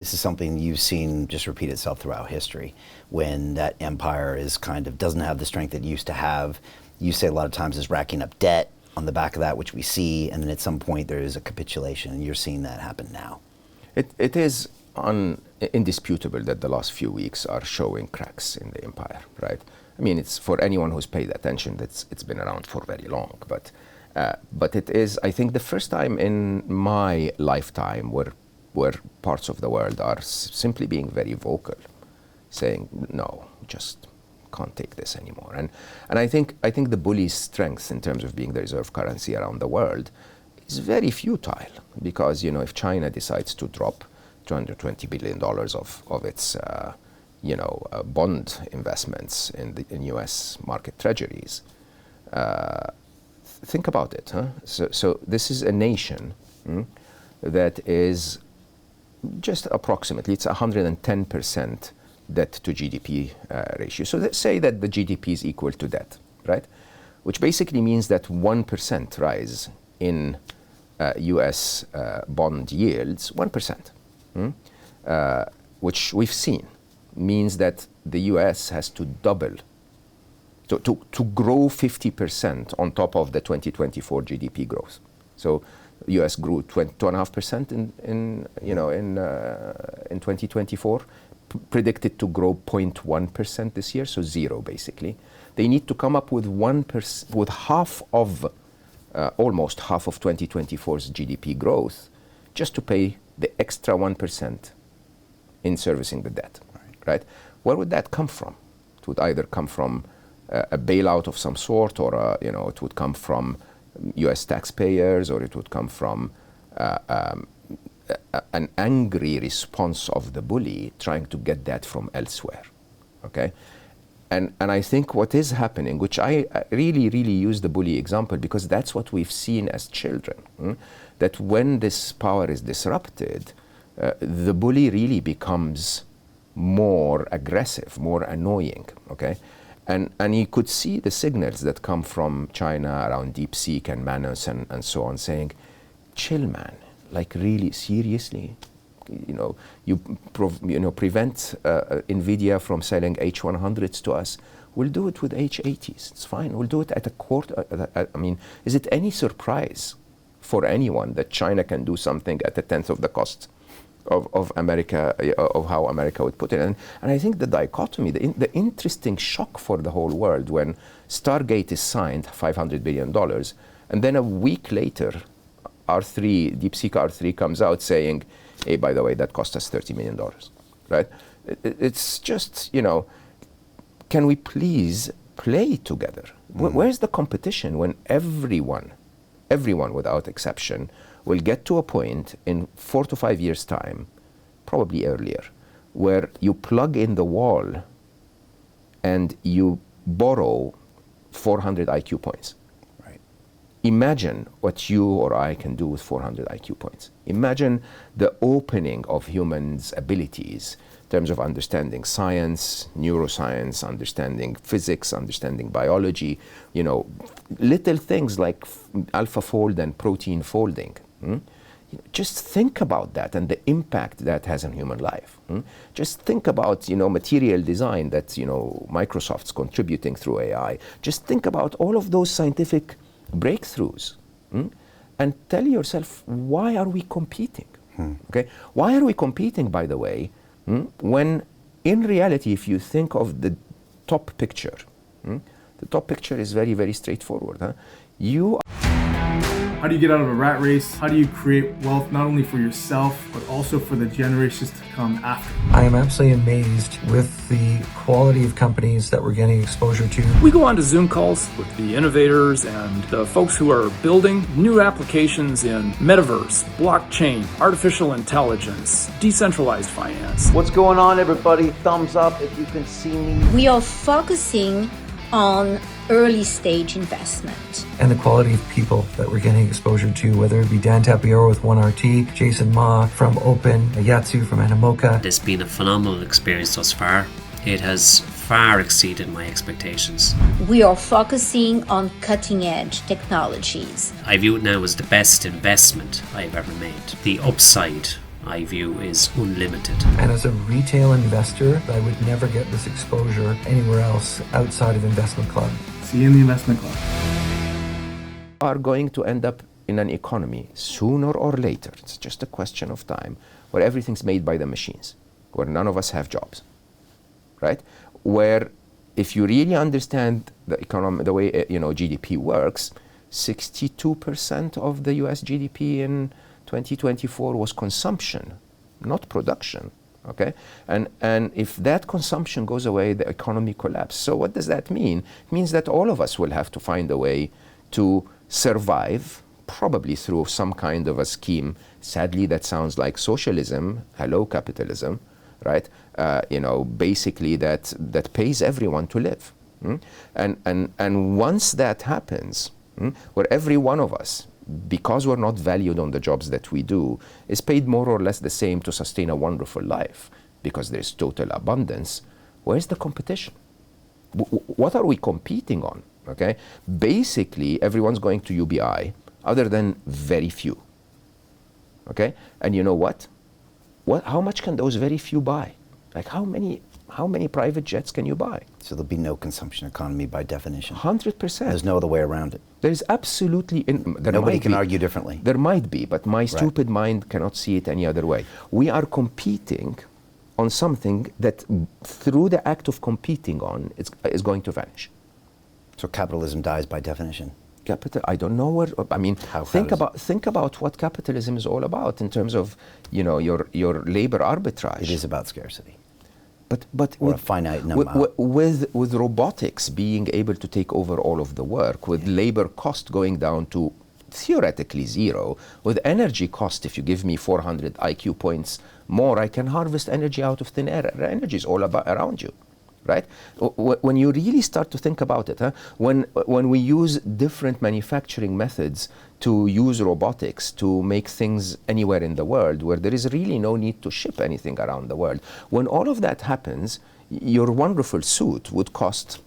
This is something you've seen just repeat itself throughout history. When that empire is kind of doesn't have the strength it used to have, you say a lot of times is racking up debt on the back of that, which we see, and then at some point there is a capitulation, and you're seeing that happen now. It is indisputable that the last few weeks are showing cracks in the empire, right? I mean, it's for anyone who's paid attention, it's been around for very long, but it is, I think, the first time in my lifetime where parts of the world are simply being very vocal, saying, no, just can't take this anymore. And I think the bully's strength in terms of being the reserve currency around the world is very futile, because, if China decides to drop $220 billion of its bond investments in US market treasuries, think about it. So this is a nation that is just approximately, it's 110% debt to GDP ratio. So let's say that the GDP is equal to debt, right? Which basically means that 1% rise in US bond yields, 1%, which we've seen, means that the US has to double, to grow 50% on top of the 2024 GDP growth. So US grew 2.5% in 2024, predicted to grow 0.1% this year, so zero basically. They need to come up with 1%, with almost half of 2024's GDP growth, just to pay the extra 1% in servicing the debt, right? Where would that come from? It would either come from a bailout of some sort, or it would come from US taxpayers, or it would come from an angry response of the bully trying to get that from elsewhere, okay? And I think what is happening, which I really use the bully example because that's what we've seen as children, that when this power is disrupted, the bully really becomes more aggressive, more annoying, okay? And you could see the signals that come from China around DeepSeek and Manus and so on, saying, chill, man, like really seriously, you prevent NVIDIA from selling H100s to us. We'll do it with H80s. It's fine. We'll do it at a quarter. I mean, is it any surprise for anyone that China can do something at a tenth of the cost of America, of how America would put it? And I think the dichotomy, the interesting shock for the whole world when Stargate is signed, $500 billion, and then a week later, DeepSeek R3 comes out saying, hey, by the way, that cost us $30 million, right? It's just, can we please play together? Where's the competition when everyone without exception will get to a point in 4 to 5 years' time, probably earlier, where you plug in the wall and you borrow 400 IQ points. Imagine what you or I can do with 400 IQ points. Imagine the opening of humans' abilities in terms of understanding science, neuroscience, understanding physics, understanding biology, little things like AlphaFold and protein folding. Just think about that and the impact that has on human life. Just think about, material design that, Microsoft's contributing through AI. Just think about all of those scientific breakthroughs, and tell yourself, why are we competing? Okay, why are we competing, by the way, when in reality, if you think of the top picture, the top picture is very, very straightforward. How do you get out of a rat race? How do you create wealth not only for yourself, but also for the generations to come after? I am absolutely amazed with the quality of companies that we're getting exposure to. We go on to Zoom calls with the innovators and the folks who are building new applications in metaverse, blockchain, artificial intelligence, decentralized finance. What's going on, everybody? Thumbs up if you can see me. We are focusing on early stage investment. And the quality of people that we're getting exposure to, whether it be Dan Tapiero with 1RT, Jason Ma from Open, Yatsu from Animoca. It's been a phenomenal experience thus far. It has far exceeded my expectations. We are focusing on cutting edge technologies. I view it now as the best investment I've ever made. The upside I view is unlimited. And as a retail investor, I would never get this exposure anywhere else outside of Investment Club. See you in the Investment Club. Are going to end up in an economy sooner or later, it's just a question of time, where everything's made by the machines, where none of us have jobs, right? Where if you really understand the economy, the way GDP works, 62% of the US GDP in 2024 was consumption, not production. Okay, and if that consumption goes away, the economy collapses. So what does that mean? It means that all of us will have to find a way to survive, probably through some kind of a scheme. Sadly, that sounds like socialism. Hello, capitalism, right? Basically that pays everyone to live. And once that happens, where every one of us, because we're not valued on the jobs that we do, is paid more or less the same to sustain a wonderful life, because there's total abundance, where's the competition? What are we competing on? Okay, basically everyone's going to UBI, other than very few. Okay, and you know what? How much can those very few buy? Like how many private jets can you buy? So there'll be no consumption economy by definition. 100%. There's no other way around it. There's absolutely... Nobody can argue differently. There might be, but my stupid mind cannot see it any other way. We are competing on something that through the act of competing on, is going to vanish. So capitalism dies by definition. I don't know where. I mean, think about what capitalism is all about in terms of your labor arbitrage. It is about scarcity. But or a finite number. With robotics being able to take over all of the work, with labor cost going down to theoretically zero, with energy cost, if you give me 400 IQ points more, I can harvest energy out of thin air. Energy is all around you. Right? When you really start to think about it, when we use different manufacturing methods to use robotics to make things anywhere in the world, where there is really no need to ship anything around the world, when all of that happens, your wonderful suit would cost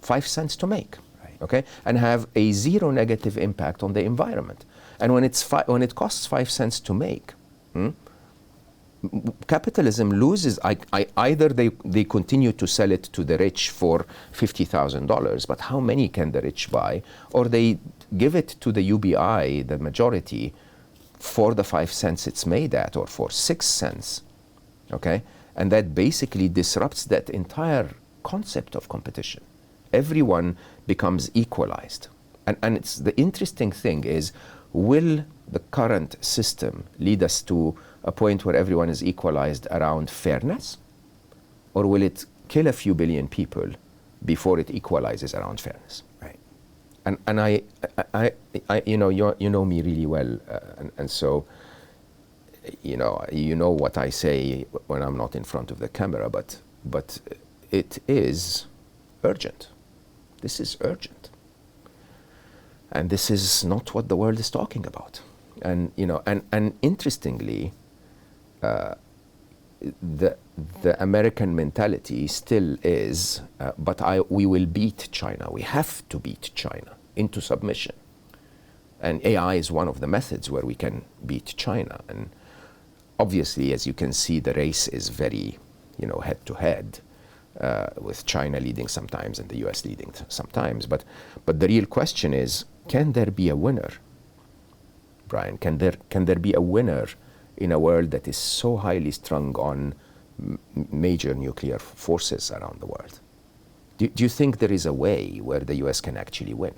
5 cents to make, okay, and have a zero negative impact on the environment. And when it costs 5 cents to make, capitalism loses. Either they continue to sell it to the rich for $50,000, but how many can the rich buy? Or they give it to the UBI, the majority, for the 5 cents it's made at, or for 6 cents. Okay, and that basically disrupts that entire concept of competition. Everyone becomes equalized, and it's the interesting thing is, will the current system lead us to a point where everyone is equalized around fairness, or will it kill a few billion people before it equalizes around fairness? Right. And I you know me really well, and so you know what I say when I'm not in front of the camera, but it is urgent. This is urgent, and this is not what the world is talking about. And and interestingly, the American mentality still is, we will beat China. We have to beat China into submission. And AI is one of the methods where we can beat China. And obviously, as you can see, the race is very, head to head, with China leading sometimes and the US leading sometimes. But the real question is, can there be a winner? Brian, can there be a winner in a world that is so highly strung on major nuclear forces around the world? Do you think there is a way where the US can actually win?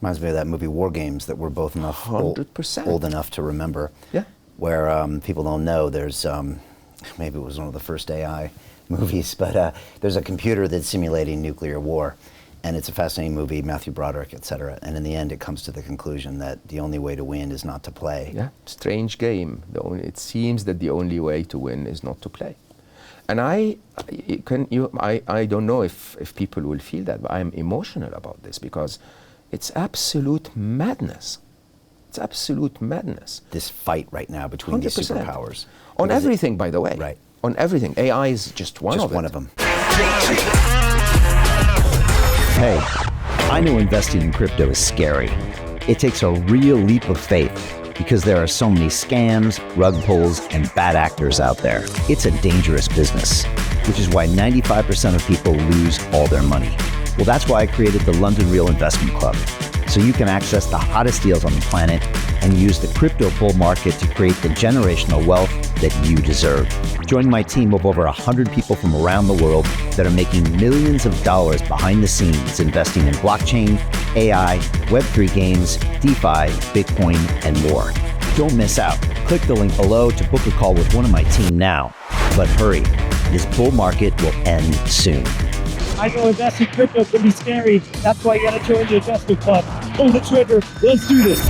Reminds me of that movie War Games that we're both enough 100%. Old enough to remember. Yeah. Where people don't know, there's, maybe it was one of the first AI movies, but there's a computer that's simulating nuclear war. And it's a fascinating movie, Matthew Broderick, et cetera. And in the end, it comes to the conclusion that the only way to win is not to play. Yeah, strange game. It seems that the only way to win is not to play. And I don't know if people will feel that, but I'm emotional about this because it's absolute madness. It's absolute madness. This fight right now between 100%. these superpowers. On everything, by the way. Right. On everything. AI is just one of them. Hey, I know investing in crypto is scary. It takes a real leap of faith. because there are so many scams, rug pulls, and bad actors out there. It's a dangerous business, which is why 95% of people lose all their money. Well, that's why I created the London Real Investment Club, so you can access the hottest deals on the planet and use the crypto bull market to create the generational wealth that you deserve. Join my team of over 100 people from around the world that are making millions of dollars behind the scenes investing in blockchain, AI, Web3 games, DeFi, Bitcoin, and more. Don't miss out. Click the link below to book a call with one of my team now. But hurry, this bull market will end soon. I know investing crypto can be scary. That's why you gotta join the investment club. Pull the trigger. Let's do this.